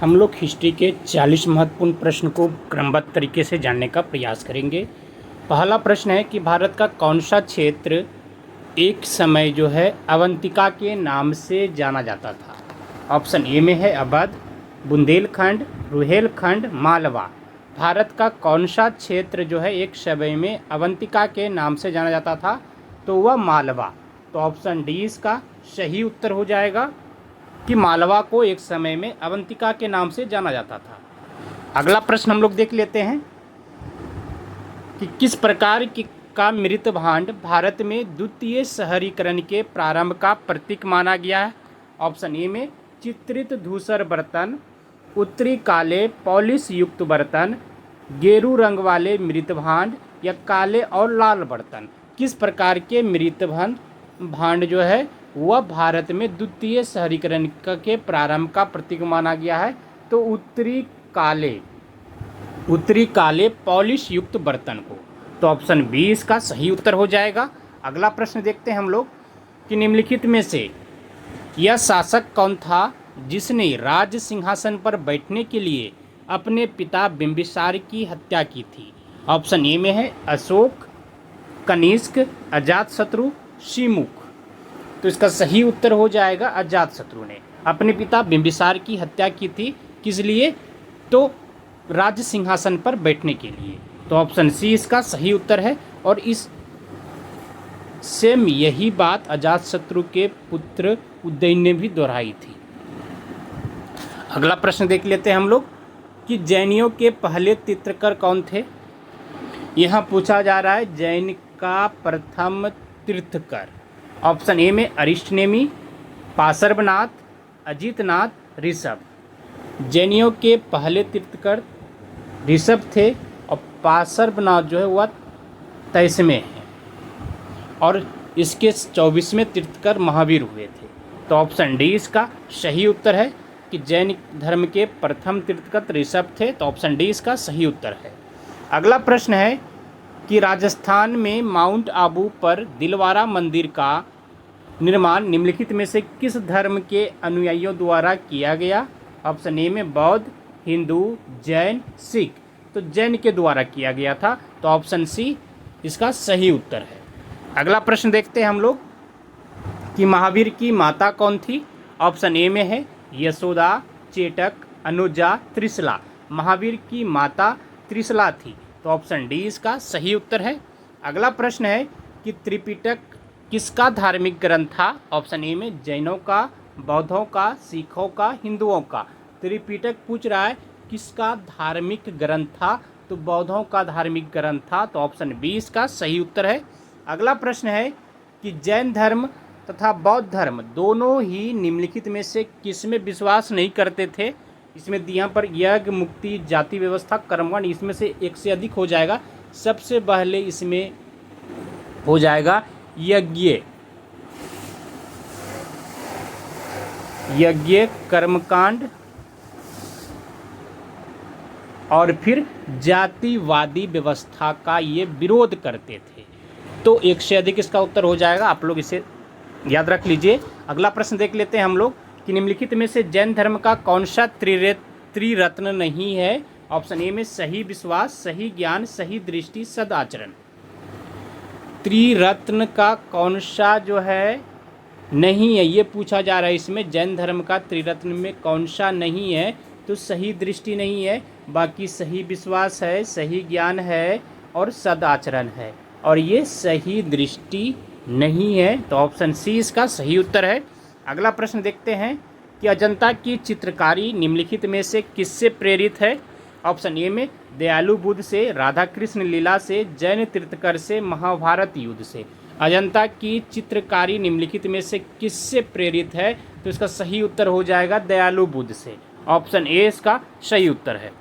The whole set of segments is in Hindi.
हम लोग हिस्ट्री के 40 महत्वपूर्ण प्रश्न को क्रमबद्ध तरीके से जानने का प्रयास करेंगे। पहला प्रश्न है कि भारत का कौन सा क्षेत्र एक समय जो है अवंतिका के नाम से जाना जाता था। ऑप्शन ए में है अवध, बुंदेलखंड, रुहेलखंड, मालवा। भारत का कौन सा क्षेत्र जो है एक समय में अवंतिका के नाम से जाना जाता था, तो वह मालवा। तो ऑप्शन डी इसका सही उत्तर हो जाएगा कि मालवा को एक समय में अवंतिका के नाम से जाना जाता था। अगला प्रश्न हम लोग देख लेते हैं कि किस प्रकार का मृत भांड भारत में द्वितीय शहरीकरण के प्रारंभ का प्रतीक माना गया है। ऑप्शन ए में चित्रित धूसर बर्तन, उत्तरी काले पॉलिश युक्त बर्तन, गेरू रंग वाले मृत भांड या काले और लाल बर्तन। किस प्रकार के मृत भांड जो है वह भारत में द्वितीय शहरीकरण के प्रारंभ का प्रतीक माना गया है, तो उत्तरी काले पॉलिश युक्त बर्तन को। तो ऑप्शन बी इसका सही उत्तर हो जाएगा। अगला प्रश्न देखते हैं हम लोग कि निम्नलिखित में से यह शासक कौन था जिसने राज सिंहासन पर बैठने के लिए अपने पिता बिंबिसार की हत्या की थी। ऑप्शन ए में है अशोक, कनिष्क, अजातशत्रु, शिमुख। तो इसका सही उत्तर हो जाएगा अजातशत्रु ने अपने पिता बिंबिसार की हत्या की थी। किस लिए? तो राज सिंहासन पर बैठने के लिए। तो ऑप्शन सी इसका सही उत्तर है। और इस सेम यही बात अजातशत्रु के पुत्र उदयन ने भी दोहराई थी। अगला प्रश्न देख लेते हैं हम लोग कि जैनियों के पहले तीर्थंकर कौन थे। यहाँ पूछा जा रहा है जैन का प्रथम तीर्थंकर। ऑप्शन ए में अरिष्टनेमी, पार्श्वनाथ, अजितनाथ, ऋषभ। जैनियों के पहले तीर्थंकर ऋषभ थे और पार्श्वनाथ जो है वह 23वें हैं और इसके 24वें तीर्थंकर महावीर हुए थे। तो ऑप्शन डी इसका सही उत्तर है कि जैन धर्म के प्रथम तीर्थंकर ऋषभ थे। तो ऑप्शन डी इसका सही उत्तर है। अगला प्रश्न है कि राजस्थान में माउंट आबू पर दिलवारा मंदिर का निर्माण निम्नलिखित में से किस धर्म के अनुयायियों द्वारा किया गया। ऑप्शन ए में बौद्ध, हिंदू, जैन, सिख। तो जैन के द्वारा किया गया था। तो ऑप्शन सी इसका सही उत्तर है। अगला प्रश्न देखते हैं हम लोग कि महावीर की माता कौन थी। ऑप्शन ए में है यशोदा, चेटक, अनुजा, त्रिशला। महावीर की माता त्रिशला थी। तो ऑप्शन डी इसका सही उत्तर है। अगला प्रश्न है कि त्रिपिटक किसका धार्मिक ग्रंथ था। ऑप्शन ए में जैनों का, बौद्धों का, सिखों का, हिंदुओं का। त्रिपिटक पूछ रहा है किसका धार्मिक ग्रंथ था, तो बौद्धों का धार्मिक ग्रंथ था। तो ऑप्शन बी इसका सही उत्तर है। अगला प्रश्न है कि जैन धर्म तथा बौद्ध धर्म दोनों ही निम्नलिखित में से किसमें विश्वास नहीं करते थे। इसमें यहाँ पर यज्ञ, मुक्ति, जाति व्यवस्था, कर्मकांड, इसमें से एक से अधिक हो जाएगा। सबसे पहले इसमें हो जाएगा यज्ञ, कर्मकांड और फिर जातिवादी व्यवस्था का ये विरोध करते थे। तो एक से अधिक इसका उत्तर हो जाएगा। आप लोग इसे याद रख लीजिए। अगला प्रश्न देख लेते हैं हम लोग कि निम्नलिखित में से जैन धर्म का कौन सा त्रिरत्न नहीं है। ऑप्शन ए में सही विश्वास, सही ज्ञान, सही दृष्टि, सदाचरण। त्रिरत्न का कौन सा जो है नहीं है ये पूछा जा रहा है। इसमें जैन धर्म का त्रिरत्न में कौन सा नहीं है, तो सही दृष्टि नहीं है, बाकी सही विश्वास है, सही ज्ञान है और सदाचरण है। और ये सही दृष्टि नहीं है। तो ऑप्शन सी इसका सही उत्तर है। अगला प्रश्न देखते हैं कि अजंता की चित्रकारी निम्नलिखित में से किससे प्रेरित है। ऑप्शन ए में दयालु बुद्ध से, राधा कृष्ण लीला से, जैन तीर्थंकर से, महाभारत युद्ध से। अजंता की चित्रकारी निम्नलिखित में से किससे प्रेरित है, तो इसका सही उत्तर हो जाएगा दयालु बुद्ध से। ऑप्शन ए इसका सही उत्तर है।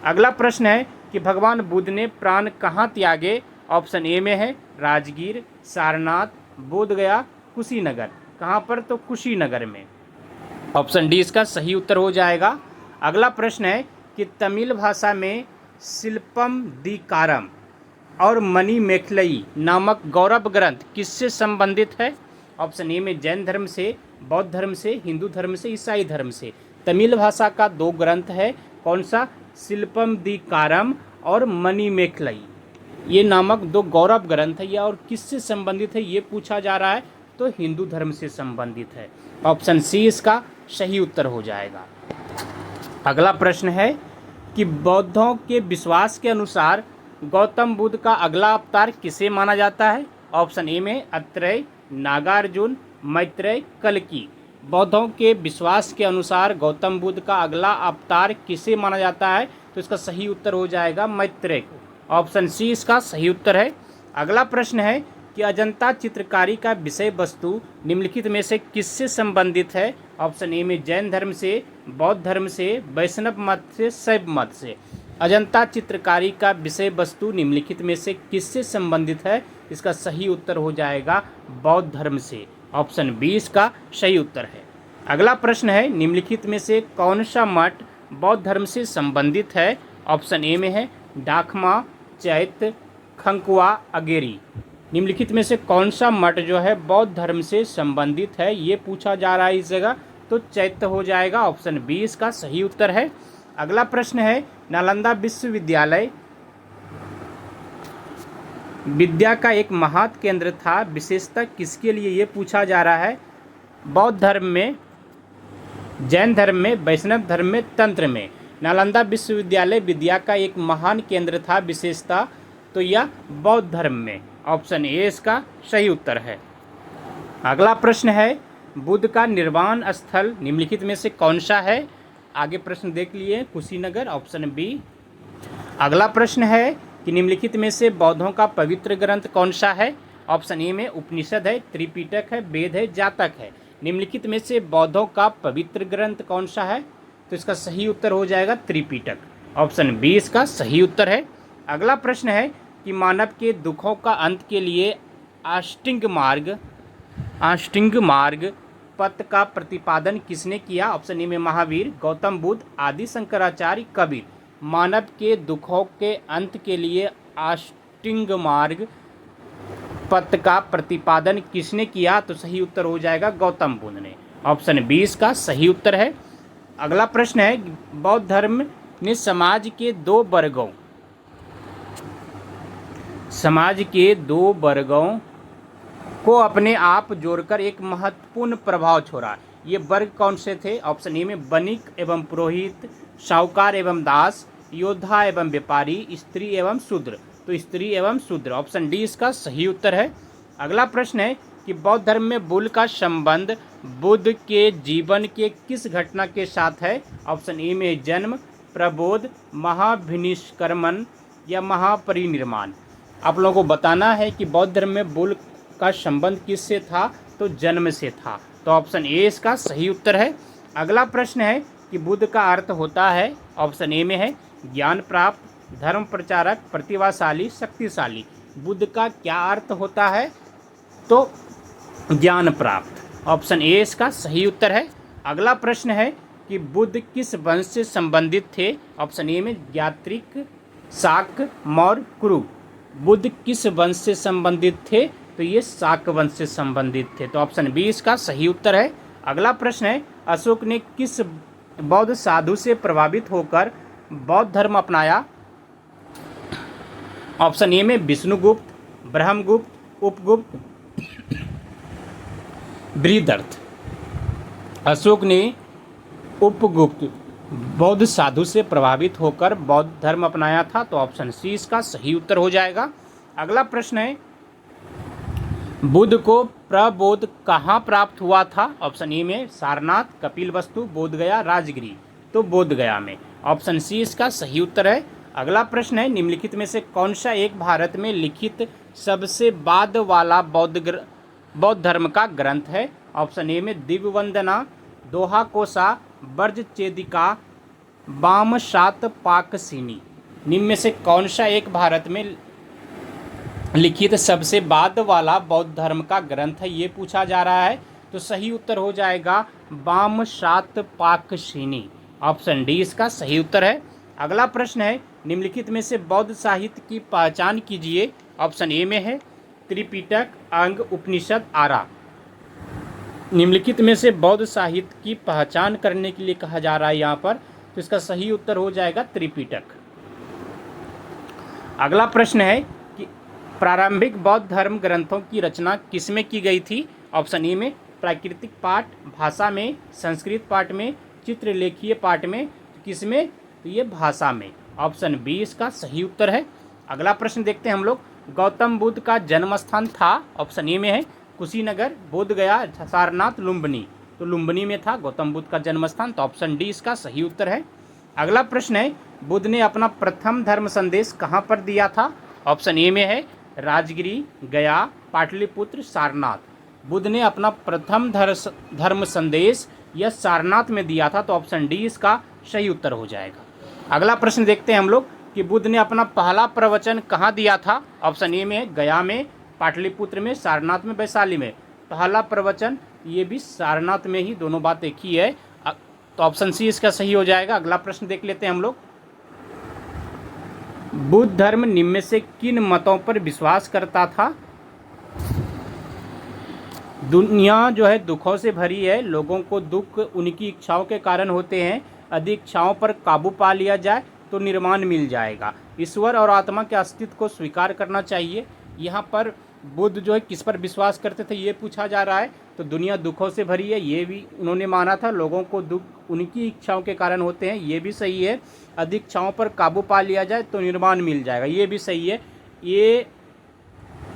अगला प्रश्न है कि भगवान बुद्ध ने प्राण कहाँ त्यागे। ऑप्शन ए में है राजगीर, सारनाथ, बोधगया, कुशीनगर। कहाँ पर? तो कुशीनगर में। ऑप्शन डी इसका सही उत्तर हो जाएगा। अगला प्रश्न है कि तमिल भाषा में शिल्पम दीकारम और मणि मेखलई नामक गौरव ग्रंथ किससे संबंधित है। ऑप्शन ए में जैन धर्म से, बौद्ध धर्म से, हिंदू धर्म से, ईसाई धर्म से। तमिल भाषा का 2 ग्रंथ है, कौन सा? शिल्पम दीकारम और मणिमेखलई, ये नामक 2 गौरव ग्रंथ है। यह और किससे संबंधित है ये पूछा जा रहा है, तो हिंदू धर्म से संबंधित है। ऑप्शन सी इसका सही उत्तर हो जाएगा। अगला प्रश्न है कि बौद्धों के विश्वास के अनुसार गौतम बुद्ध का अगला अवतार किसे माना जाता है? ऑप्शन ए में अत्रेय, नागार्जुन, मैत्रेय, कल्कि। बौद्धों के विश्वास के अनुसार गौतम बुद्ध का अगला अवतार किसे माना जाता है? तो इसका सही उत्तर हो जाएगा मैत्रेय को। ऑप्शन सी इसका सही उत्तर है। अगला प्रश्न है कि अजंता चित्रकारी का विषय वस्तु निम्नलिखित में से किससे संबंधित है? ऑप्शन ए में जैन धर्म से, बौद्ध धर्म से, वैष्णव मत से, शैव मत से। अजंता चित्रकारी का विषय वस्तु निम्नलिखित में से किससे संबंधित है? इसका सही उत्तर हो जाएगा बौद्ध धर्म से। ऑप्शन बी इसका सही उत्तर है। अगला प्रश्न है निम्नलिखित में से कौन सा मठ बौद्ध धर्म से संबंधित है? ऑप्शन ए में है डाकमा, चैत्य, खंकुआ, अगेरी। निम्नलिखित में से कौन सा मठ जो है बौद्ध धर्म से संबंधित है ये पूछा जा रहा है इस जगह, तो चैत्य हो जाएगा। ऑप्शन बी इसका सही उत्तर है। अगला प्रश्न है नालंदा विश्वविद्यालय विद्या का एक महत् केंद्र था, विशेषतः किसके लिए ये पूछा जा रहा है? बौद्ध धर्म में, जैन धर्म में, वैष्णव धर्म में, तंत्र में। नालंदा विश्वविद्यालय विद्या का एक महान केंद्र था, विशेषतः तो यह बौद्ध धर्म में। ऑप्शन ए इसका सही उत्तर है। अगला प्रश्न है बुद्ध का निर्वाण स्थल निम्नलिखित में से कौन सा है? आगे प्रश्न देख लिए, कुशीनगर। Option B. अगला प्रश्न है कि निम्नलिखित में से बौद्धों का पवित्र ग्रंथ कौन सा है? ऑप्शन ए में उपनिषद है, त्रिपिटक है, वेद है, जातक है। निम्नलिखित में से बौद्धों का पवित्र ग्रंथ कौन सा है? तो इसका सही उत्तर हो जाएगा त्रिपिटक। ऑप्शन बी इसका सही उत्तर है। अगला प्रश्न है कि मानव के दुखों का अंत के लिए अष्टांग मार्ग पथ का प्रतिपादन किसने किया? ऑप्शन ए में महावीर, गौतम बुद्ध, आदि शंकराचार्य, कबीर। मानव के दुखों के अंत के लिए अष्टांग मार्ग पथ का प्रतिपादन किसने किया? तो सही उत्तर हो जाएगा गौतम बुद्ध ने। ऑप्शन बी इसका सही उत्तर है। अगला प्रश्न है बौद्ध धर्म ने समाज के दो वर्गों को अपने आप जोड़कर एक महत्वपूर्ण प्रभाव छोड़ा। ये वर्ग कौन से थे? ऑप्शन ए में वणिक एवं पुरोहित, साहूकार एवं दास, योद्धा एवं व्यापारी, स्त्री एवं शूद्र। तो स्त्री एवं शूद्र। ऑप्शन डी इसका सही उत्तर है। अगला प्रश्न है कि बौद्ध धर्म में बुल का संबंध बुद्ध के जीवन के किस घटना के साथ है? ऑप्शन ए में जन्म, प्रबोध, महाभिनिष्क्रमण या महापरिनिर्वाण। आप लोगों को बताना है कि बौद्ध धर्म में बुल का संबंध किससे था? तो जन्म से था। तो ऑप्शन ए इसका सही उत्तर है। अगला प्रश्न है कि बुद्ध का अर्थ होता है, ऑप्शन ए में है ज्ञान प्राप्त, धर्म प्रचारक, प्रतिभाशाली, शक्तिशाली। बुद्ध का क्या अर्थ होता है? तो ज्ञान प्राप्त। ऑप्शन ए इसका सही उत्तर है। अगला प्रश्न है कि बुद्ध किस वंश से संबंधित थे? ऑप्शन ए में ज्ञात्रिक, शाक, मौर्य, कुरु। बुद्ध किस वंश से संबंधित थे? तो ये शाक वंश से संबंधित थे। तो ऑप्शन बी इसका सही उत्तर है। अगला प्रश्न है अशोक ने किस बौद्ध साधु से प्रभावित होकर बौद्ध धर्म अपनाया? ऑप्शन ए में विष्णुगुप्त, ब्रह्मगुप्त, उपगुप्त, बृहदर्थ। अशोक ने उपगुप्त बौद्ध साधु से प्रभावित होकर बौद्ध धर्म अपनाया था। तो ऑप्शन सी इसका सही उत्तर हो जाएगा। अगला प्रश्न है बुद्ध को प्रबोध कहाँ प्राप्त हुआ था? ऑप्शन ए में सारनाथ, कपिलवस्तु, बोधगया, राजगिरी। तो बोधगया में। ऑप्शन सी इसका सही उत्तर है। अगला प्रश्न है निम्नलिखित में से कौन सा एक भारत में लिखित सबसे बाद वाला बौद्ध धर्म का ग्रंथ है? ऑप्शन ए में दिव्य वंदना, दोहा कोसा, वर्ज चेदिका, वामशात पाकसिनी। निम्न में से कौन सा एक भारत में लिखित सबसे बाद वाला बौद्ध धर्म का ग्रंथ है ये पूछा जा रहा है। तो सही उत्तर हो जाएगा वामशात पाकसिनी। ऑप्शन डी इसका सही उत्तर है। अगला प्रश्न है निम्नलिखित में से बौद्ध साहित्य की पहचान कीजिए। ऑप्शन ए में है त्रिपिटक, अंग, उपनिषद, आरा। निम्नलिखित में से बौद्ध साहित्य की पहचान करने के लिए कहा जा रहा है यहाँ पर, तो इसका सही उत्तर हो जाएगा त्रिपिटक। अगला प्रश्न है कि प्रारंभिक बौद्ध धर्म ग्रंथों की रचना किसमें की गई थी? ऑप्शन ए में प्राकृतिक पाठ, भाषा में, संस्कृत पाठ में, चित्रलेखीय पाठ में, किसमें? तो ये भाषा में। ऑप्शन बी इसका सही उत्तर है। अगला प्रश्न देखते हैं हम लोग, गौतम बुद्ध का जन्म स्थान था? ऑप्शन ए में है कुशीनगर, बोधगया, सारनाथ, लुम्बिनी। तो लुम्बिनी में था गौतम बुद्ध का जन्म स्थान, तो ऑप्शन डी इसका सही उत्तर है। अगला प्रश्न है, बुद्ध ने अपना प्रथम धर्म संदेश कहाँ पर दिया था? ऑप्शन ए में है राजगिरी, गया, पाटलिपुत्र, सारनाथ। बुद्ध ने अपना प्रथम धर्म संदेश यह सारनाथ में दिया था, तो ऑप्शन डी इसका सही उत्तर हो जाएगा। अगला प्रश्न देखते हैं हम लोग कि बुद्ध ने अपना पहला प्रवचन कहाँ दिया था? ऑप्शन ए में गया में, पाटलिपुत्र में, सारनाथ में, वैशाली में। पहला प्रवचन ये भी सारनाथ में ही, दोनों बात एक ही है, तो ऑप्शन सी इसका सही हो जाएगा। अगला प्रश्न देख लेते हैं हम लोग, बुद्ध धर्म निम्न में से किन मतों पर विश्वास करता था? दुनिया जो है दुखों से भरी है, लोगों को दुख उनकी इच्छाओं के कारण होते हैं, अधिक इच्छाओं पर काबू पा लिया जाए तो निर्माण मिल जाएगा। ईश्वर और आत्मा के अस्तित्व को स्वीकार करना चाहिए। यहाँ पर बुद्ध जो है किस पर विश्वास करते थे ये पूछा जा रहा है, तो दुनिया दुखों से भरी है ये भी उन्होंने माना था, लोगों को दुख उनकी इच्छाओं के कारण होते हैं ये भी सही है, अधिक इच्छाओं पर काबू पा लिया जाए तो निर्माण मिल जाएगा ये भी सही है। ए,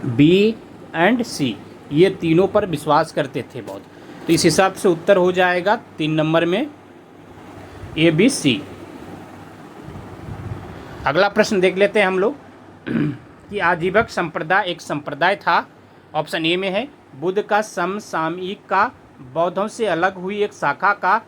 बी एंड सी ये तीनों पर विश्वास करते थे बौद्ध, तो इस हिसाब से उत्तर हो जाएगा 3 नंबर में ए, बी, सी। अगला प्रश्न देख लेते हैं हम लोग कि आजीवक संप्रदाय एक संप्रदाय था। ऑप्शन ए में है बुद्ध का समसामयिक का, बौद्धों से अलग हुई एक शाखा का,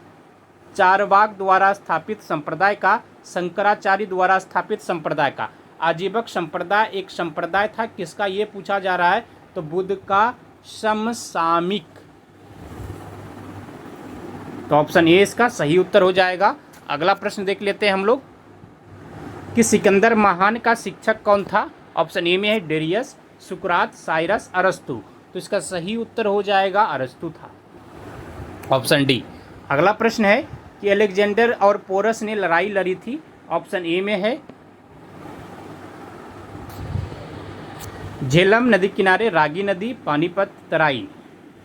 चारवाक द्वारा स्थापित संप्रदाय का, शंकराचार्य द्वारा स्थापित संप्रदाय का। आजीवक संप्रदाय एक संप्रदाय था, किसका ये पूछा जा रहा है, तो बुद्ध का समसामयिक, तो ऑप्शन ए इसका सही उत्तर हो जाएगा। अगला प्रश्न देख लेते हैं हम लोग कि सिकंदर महान का शिक्षक कौन था? ऑप्शन ए में है डेरियस, सुकरात, साइरस, अरस्तु। तो इसका सही उत्तर हो जाएगा अरस्तु था, ऑप्शन डी। अगला प्रश्न है कि अलेक्जेंडर और पोरस ने लड़ाई लड़ी थी। ऑप्शन ए में है झेलम नदी किनारे, रागी नदी, पानीपत, तराई।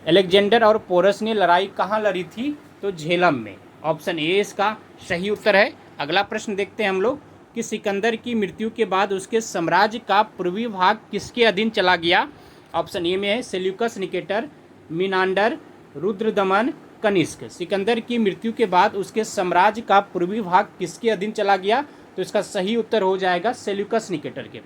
अलेक्जेंडर और पोरस ने लड़ाई कहाँ लड़ी थी? तो झेलम में। ऑप्शन ए इसका सही उत्तर है। अगला प्रश्न देखते हैं हम लोग कि सिकंदर की मृत्यु के बाद उसके साम्राज्य का पूर्वी भाग किसके अधीन चला गया? ऑप्शन ए में है Seleucus Nicator, Menander, Rudradaman, Kanishka. Sikandar की मृत्यु के बाद उसके साम्राज्य का पूर्वी भाग किसके अधीन चला गया? तो इसका सही उत्तर हो जाएगा सेल्यूकस निकेटर के।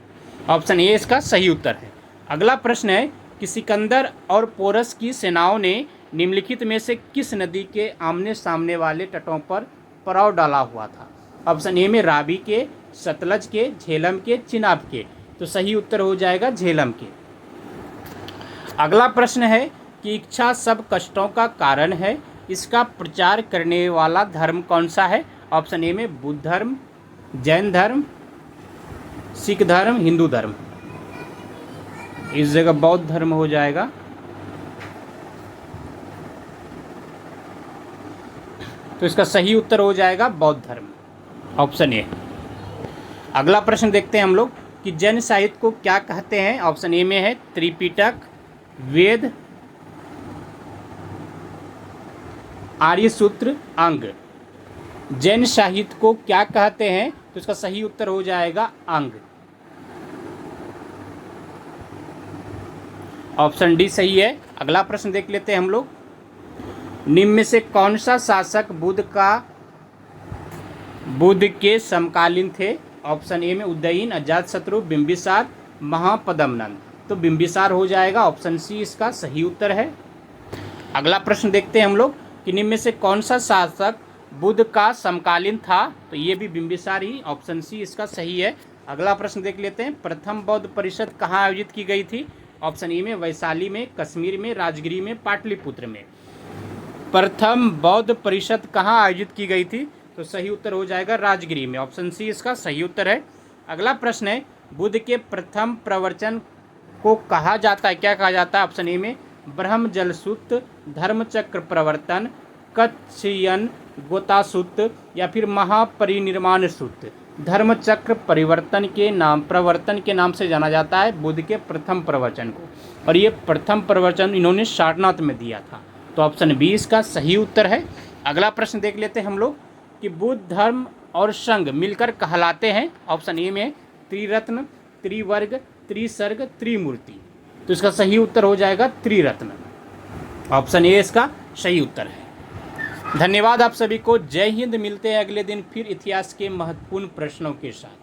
ऑप्शन ए इसका सही उत्तर है। अगला प्रश्न है कि सिकंदर और पोरस की सेनाओं ने निम्नलिखित में से किस नदी के आमने सामने वाले तटों पर पड़ाव डाला हुआ था? ऑप्शन ए में रावी के, सतलज के, झेलम के, चिनाब के। तो सही उत्तर हो जाएगा झेलम के। अगला प्रश्न है कि इच्छा सब कष्टों का कारण है, इसका प्रचार करने वाला धर्म कौन सा है? ऑप्शन ए में बुद्ध धर्म, जैन धर्म, सिख धर्म, हिंदू धर्म। इस जगह बौद्ध धर्म हो जाएगा। तो इसका सही उत्तर हो जाएगा बौद्ध धर्म, ऑप्शन ए। अगला प्रश्न देखते हैं हम लोग कि जैन साहित्य को क्या कहते हैं? ऑप्शन ए में है त्रिपिटक, वेद, आर्य सूत्र, अंग। जैन साहित्य को क्या कहते हैं? तो इसका सही उत्तर हो जाएगा अंग, ऑप्शन डी सही है। अगला प्रश्न देख लेते हैं हम लोग, निम्न में से कौन सा शासक बुद्ध के समकालीन थे? ऑप्शन ए में उदयन, अजातशत्रु, बिंबिसार, महापद्मनंद। तो बिंबिसार हो जाएगा, ऑप्शन सी इसका सही उत्तर है। अगला प्रश्न देखते हैं हम लोग कि निम्न में से कौन सा शासक बुद्ध का समकालीन था? तो ये भी बिंबिसार ही, ऑप्शन सी इसका सही है। अगला प्रश्न देख लेते हैं, प्रथम बौद्ध परिषद कहाँ आयोजित की गई थी? ऑप्शन ए में वैशाली में, कश्मीर में, राजगिरी में, पाटलिपुत्र में। प्रथम बौद्ध परिषद कहाँ आयोजित की गई थी? तो सही उत्तर हो जाएगा राजगिरी में, ऑप्शन सी इसका सही उत्तर है। अगला प्रश्न है, बुद्ध के प्रथम प्रवचन को कहा जाता है, क्या कहा जाता है? ऑप्शन ए में ब्रह्मजलसूत्र, धर्मचक्र प्रवर्तन, कच्छयन गोतासूत्र या फिर महापरिनिर्वाण सूत्र। धर्मचक्र प्रवर्तन के नाम से जाना जाता है बुद्ध के प्रथम प्रवचन को, और ये प्रथम प्रवचन इन्होंने सारनाथ में दिया था। तो ऑप्शन बी इसका सही उत्तर है। अगला प्रश्न देख लेते हैं हम लोग कि बुद्ध धर्म और संघ मिलकर कहलाते हैं। ऑप्शन ए में त्रिरत्न, त्रिवर्ग, त्रिसर्ग, त्रिमूर्ति। तो इसका सही उत्तर हो जाएगा त्रिरत्न। ऑप्शन ए इसका सही उत्तर है। धन्यवाद आप सभी को। जय हिंद। मिलते हैं अगले दिन फिर इतिहास के महत्वपूर्ण प्रश्नों के साथ।